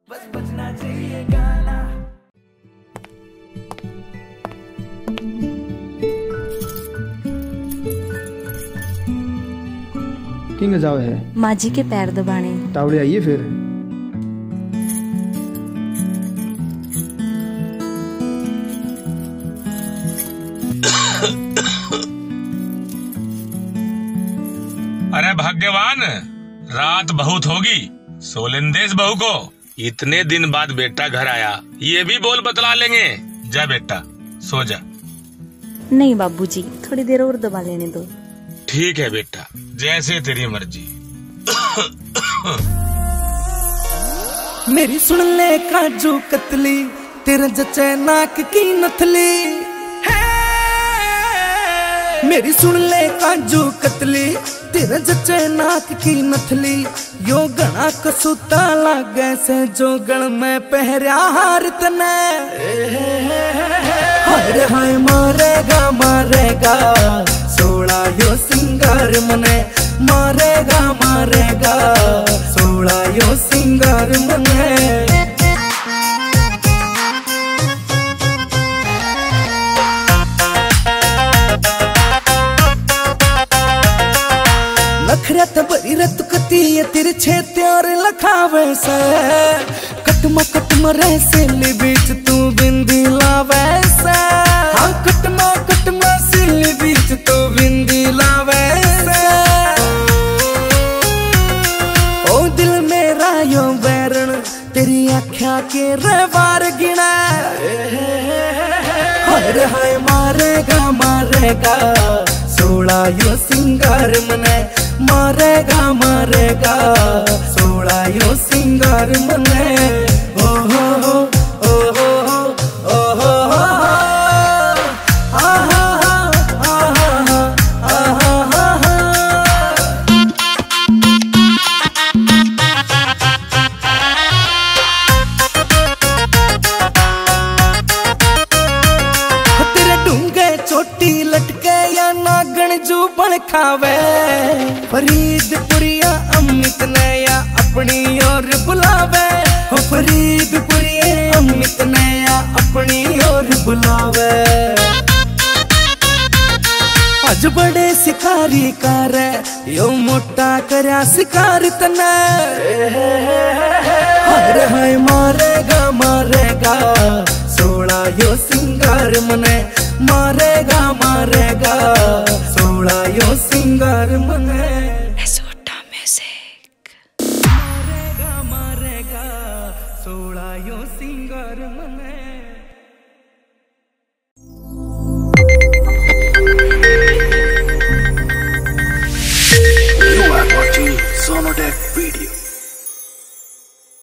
बस बजना चाहिए गाना। किंग जाओ है माजी के पैर दबाने। तावड़े आइए फिर। अरे भाग्यवान, रात बहुत होगी, सो लेंदेस बहू को। इतने दिन बाद बेटा घर आया, ये भी बोल बतला लेंगे। जा बेटा सो जा। नहीं बाबूजी, थोड़ी देर और दबा लेने दो। ठीक है बेटा, जैसे तेरी मर्जी। मेरी सुन ले काजू कतली, तेरा जचे नाक की नथली। मेरी सुन ले काजू कतली, तेरा जचे नाक की नथली। यो गणा कसूता लागे से जो गण में पहरा हार तने। हाय हाय मारेगा मारेगा सोड़ा यो सिंगार मने। मारेगा मारेगा सोड़ा यो सिंगार मने। नखरत बरी रत कती ये तिरछे त्यार लखावे से। कटमा सिली बीच तू बिंदी लावे से। हाँ कटमा सिली बीच तू बिंदी लावे से। ओ दिल मेरा यो बैरण तेरी आँखा के रेवार गिना। हाय हाय मारेगा मारेगा सोड़ा यो सिंगार मने। मारेगा मारेगा सोड़ा यो सिंगार मने। ओ हो हो ओ हो हो ओ हो हो आ हा हा आ हा हा आ हा हा। तेरे डूंगे चोटी लटके या नागण जू बन खावे। फरीदपुरिया अमित ने या अपनी ओर बुलावे। हो फरीदपुरिया अमित ने या अपनी ओर बुलावे। आज बड़े शिकारी कर यो मोटा करया शिकार तने। हाय हाय मारेगा मारेगा सोड़ा यो सिंगार मने। मारेगा मारेगा सोड़ा यो सिंगार मने। मारेगा मारेगा सोड़ा यो सिंगार मने। You are watching Sonodec video.